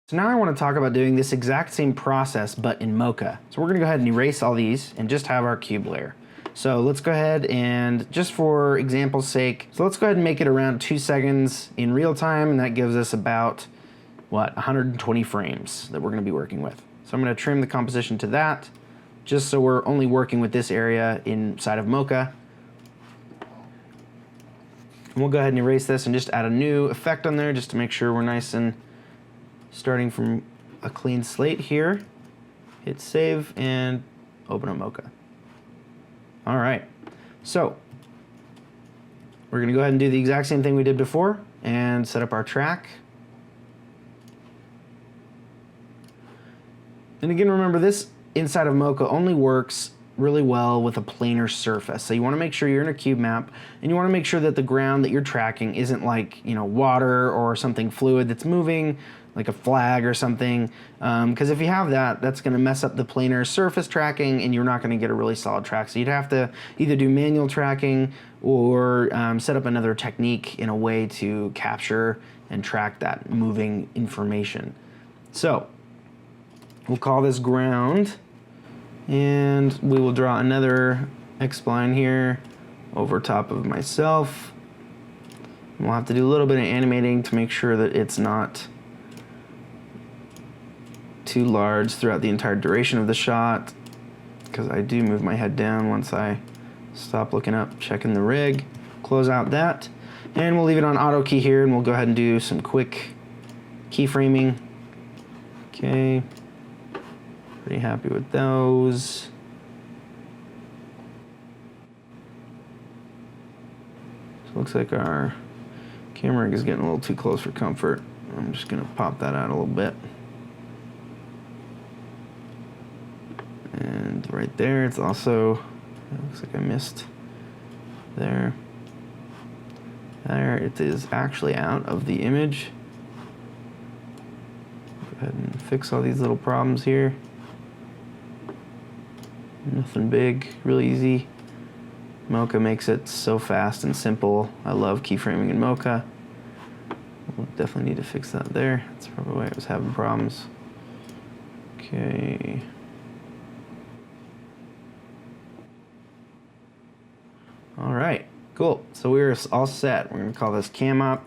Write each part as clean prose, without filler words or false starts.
So now I want to talk about doing this exact same process, but in Mocha. So we're going to go ahead and erase all these and just have our cube layer. So let's go ahead and, just for example's sake, so let's go ahead and make it around 2 seconds in real time, and that gives us about, what, 120 frames that we're going to be working with. So I'm going to trim the composition to that, just so we're only working with this area inside of Mocha. And we'll go ahead and erase this and just add a new effect on there just to make sure we're nice and starting from a clean slate here. Hit save and open up Mocha. All right, so we're gonna go ahead and do the exact same thing we did before and set up our track. And again, remember, this inside of Mocha only works really well with a planar surface. So you want to make sure you're in a cube map, and you want to make sure that the ground that you're tracking isn't like, you know, water or something fluid that's moving, like a flag or something. Because if you have that, that's going to mess up the planar surface tracking, and you're not going to get a really solid track. So you'd have to either do manual tracking or set up another technique in a way to capture and track that moving information. So we'll call this ground. And we will draw another X-spline here over top of myself. And we'll have to do a little bit of animating to make sure that it's not too large throughout the entire duration of the shot, because I do move my head down once I stop looking up, checking the rig. Close out that, and we'll leave it on auto key here, and we'll go ahead and do some quick keyframing. Okay. Pretty happy with those. So it looks like our camera rig is getting a little too close for comfort. I'm just gonna pop that out a little bit. And right there, it's also, it looks like I missed there. There, it is actually out of the image. Go ahead and fix all these little problems here. Nothing big, really easy. Mocha makes it so fast and simple. I love keyframing in Mocha. We'll definitely need to fix that there. That's probably why I was having problems. Okay. All right, cool. So we're all set. We're gonna call this cam op.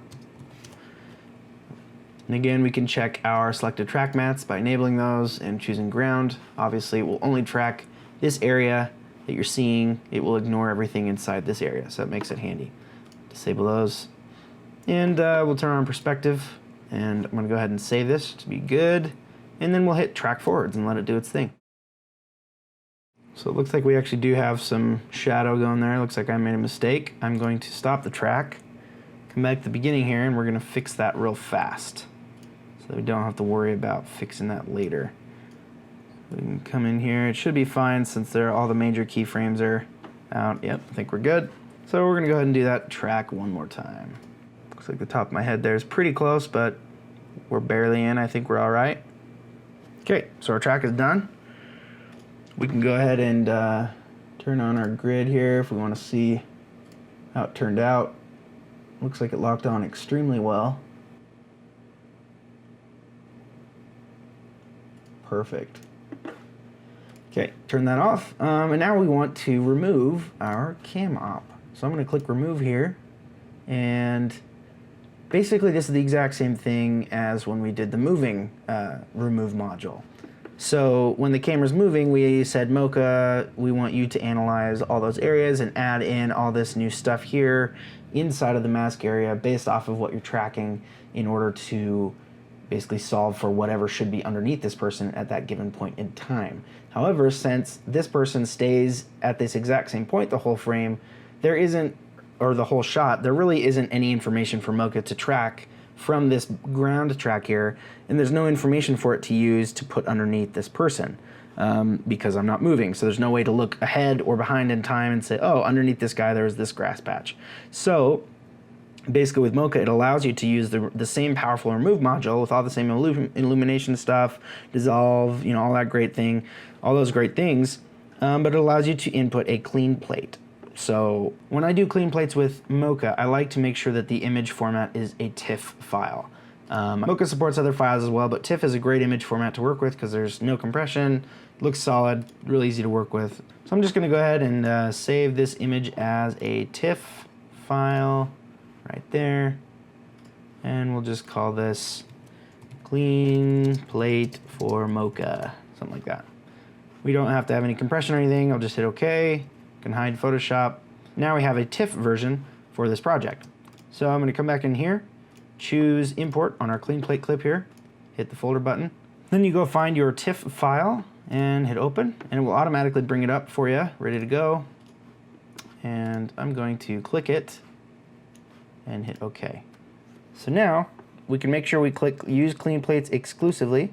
And again, we can check our selected track mats by enabling those and choosing ground. Obviously, it will only track this area that you're seeing. It will ignore everything inside this area, so that makes it handy. Disable those. And we'll turn on perspective, and I'm gonna go ahead and save this to be good, and then we'll hit track forwards and let it do its thing. So it looks like we actually do have some shadow going there. It looks like I made a mistake. I'm going to stop the track, come back to the beginning here, and we're gonna fix that real fast, so we don't have to worry about fixing that later. We can come in here. It should be fine since all the major keyframes are out. Yep, I think we're good. So we're gonna go ahead and do that track one more time. Looks like the top of my head there is pretty close, but we're barely in. I think we're all right. Okay, so our track is done. We can go ahead and turn on our grid here if we want to see how it turned out. Looks like it locked on extremely well. Perfect. Okay, turn that off. And now we want to remove our cam op. So I'm going to click remove here. And basically this is the exact same thing as when we did the moving remove module. So when the camera's moving, we said, Mocha, we want you to analyze all those areas and add in all this new stuff here inside of the mask area based off of what you're tracking in order to basically solve for whatever should be underneath this person at that given point in time. However, since this person stays at this exact same point the whole frame, there isn't, or the whole shot, there really isn't any information for Mocha to track from this ground track here, and there's no information for it to use to put underneath this person because I'm not moving. So there's no way to look ahead or behind in time and say, oh, underneath this guy there was this grass patch. So basically with Mocha, it allows you to use the same powerful remove module with all the same illumination stuff, dissolve, you know, all that great thing, all those great things, but it allows you to input a clean plate. So when I do clean plates with Mocha, I like to make sure that the image format is a tiff file. Mocha supports other files as well, but tiff is a great image format to work with because there's no compression, looks solid, really easy to work with. So I'm just going to go ahead and save this image as a tiff file right there, and we'll just call this clean plate for Mocha, something like that. We don't have to have any compression or anything. I'll just hit OK. Can hide Photoshop. Now we have a tiff version for this project. So I'm going to come back in here, choose import on our clean plate clip here, hit the folder button. Then you go find your tiff file and hit open, and it will automatically bring it up for you, ready to go. And I'm going to click it and hit OK. So now we can make sure we click use clean plates exclusively,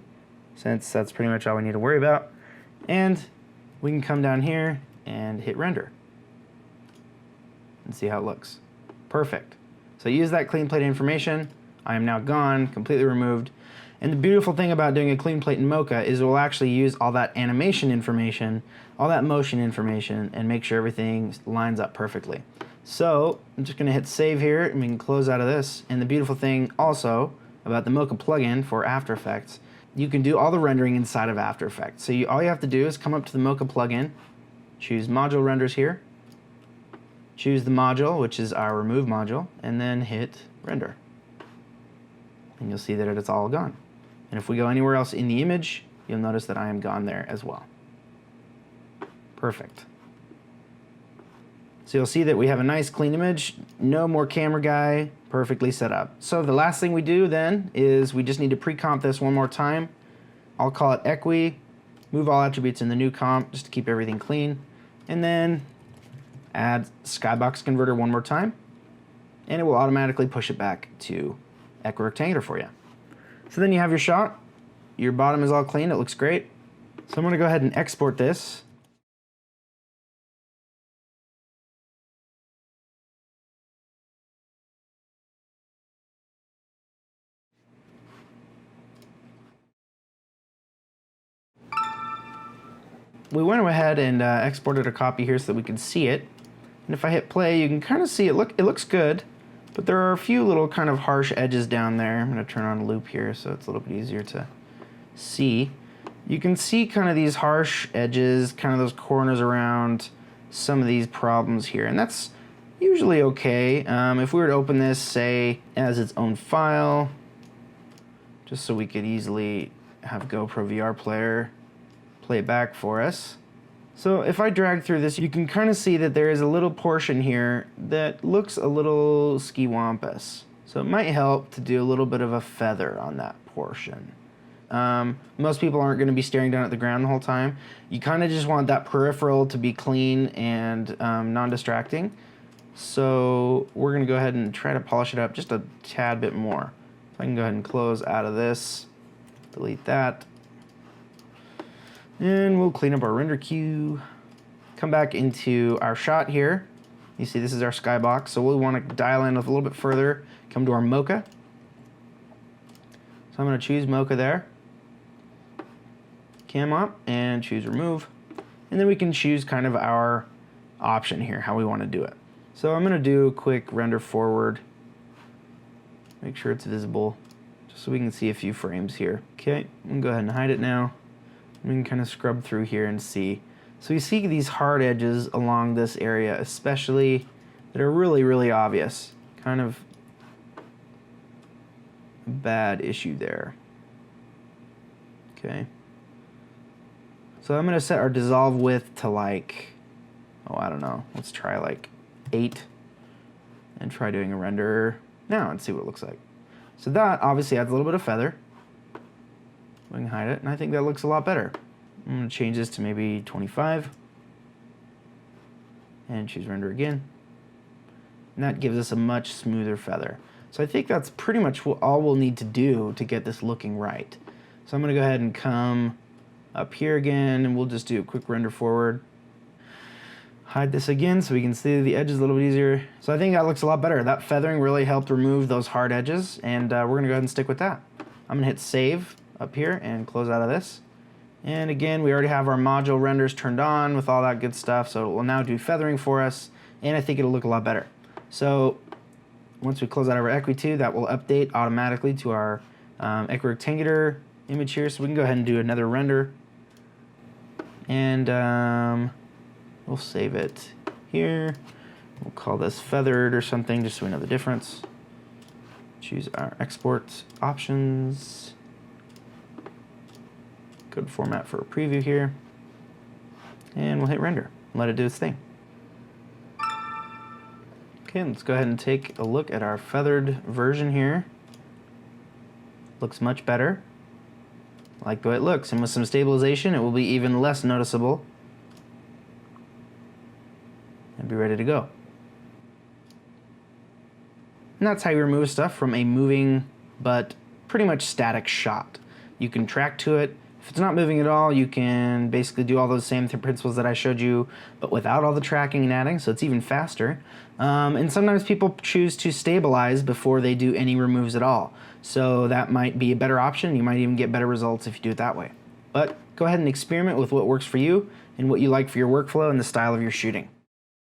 since that's pretty much all we need to worry about. And we can come down here and hit render and see how it looks. Perfect. So use that clean plate information. I am now gone, completely removed. And the beautiful thing about doing a clean plate in Mocha is it will actually use all that animation information, all that motion information, and make sure everything lines up perfectly. So I'm just going to hit save here, and we can close out of this. And the beautiful thing also about the Mocha plugin for After Effects, you can do all the rendering inside of After Effects. So all you have to do is come up to the Mocha plugin, choose Module Renders here, choose the module, which is our remove module, and then hit render. And you'll see that it's all gone. And if we go anywhere else in the image, you'll notice that I am gone there as well. Perfect. So you'll see that we have a nice clean image, no more camera guy, perfectly set up. So the last thing we do then is we just need to pre-comp this one more time. I'll call it equi, move all attributes in the new comp just to keep everything clean, and then add skybox converter one more time, and it will automatically push it back to equirectangular for you. So then you have your shot, your bottom is all clean, it looks great. So I'm going to go ahead and export this. We went ahead and exported a copy here so that we could see it. And if I hit play, you can kind of see it looks good, but there are a few little kind of harsh edges down there. I'm going to turn on a loop here so it's a little bit easier to see. You can see kind of these harsh edges, kind of those corners around some of these problems here, and that's usually okay. If we were to open this, say, as its own file, just so we could easily have GoPro VR player play it back for us. So if I drag through this, you can kind of see that there is a little portion here that looks a little ski-wampus. So it might help to do a little bit of a feather on that portion. Most people aren't going to be staring down at the ground the whole time. You kind of just want that peripheral to be clean and non-distracting. So we're going to go ahead and try to polish it up just a tad bit more. So I can go ahead and close out of this, delete that. And we'll clean up our render queue, come back into our shot here. You see this is our skybox, so we want to dial in a little bit further, come to our Mocha. So I'm going to choose Mocha there, cam op, and choose remove. And then we can choose kind of our option here, how we want to do it. So I'm going to do a quick render forward, make sure it's visible, just so we can see a few frames here. Okay, I'm going to go ahead and hide it now. We can kind of scrub through here and see. So you see these hard edges along this area, especially, that are really, really obvious. Kind of a bad issue there. Okay. So I'm going to set our dissolve width to like, oh, I don't know. Let's try like 8 and try doing a render now and see what it looks like. So that obviously adds a little bit of feather. We can hide it, and I think that looks a lot better. I'm going to change this to maybe 25 and choose render again. And that gives us a much smoother feather. So I think that's pretty much all we'll need to do to get this looking right. So I'm going to go ahead and come up here again, and we'll just do a quick render forward. Hide this again so we can see the edges a little bit easier. So I think that looks a lot better. That feathering really helped remove those hard edges, and we're going to go ahead and stick with that. I'm going to hit save up here and close out of this. And again, we already have our module renders turned on with all that good stuff, so it will now do feathering for us, and I think it'll look a lot better. So once we close out of our Equi2, that will update automatically to our equirectangular image here. So we can go ahead and do another render. And we'll save it here. We'll call this feathered or something just so we know the difference. Choose our export options. Go to format for a preview here. And we'll hit render and let it do its thing. Okay, let's go ahead and take a look at our feathered version here. Looks much better. I like the way it looks, and with some stabilization it will be even less noticeable and be ready to go. And that's how you remove stuff from a moving but pretty much static shot. You can track to it. If it's not moving at all, you can basically do all those same principles that I showed you, but without all the tracking and adding, so it's even faster. And sometimes people choose to stabilize before they do any removes at all. So that might be a better option. You might even get better results if you do it that way. But go ahead and experiment with what works for you and what you like for your workflow and the style of your shooting.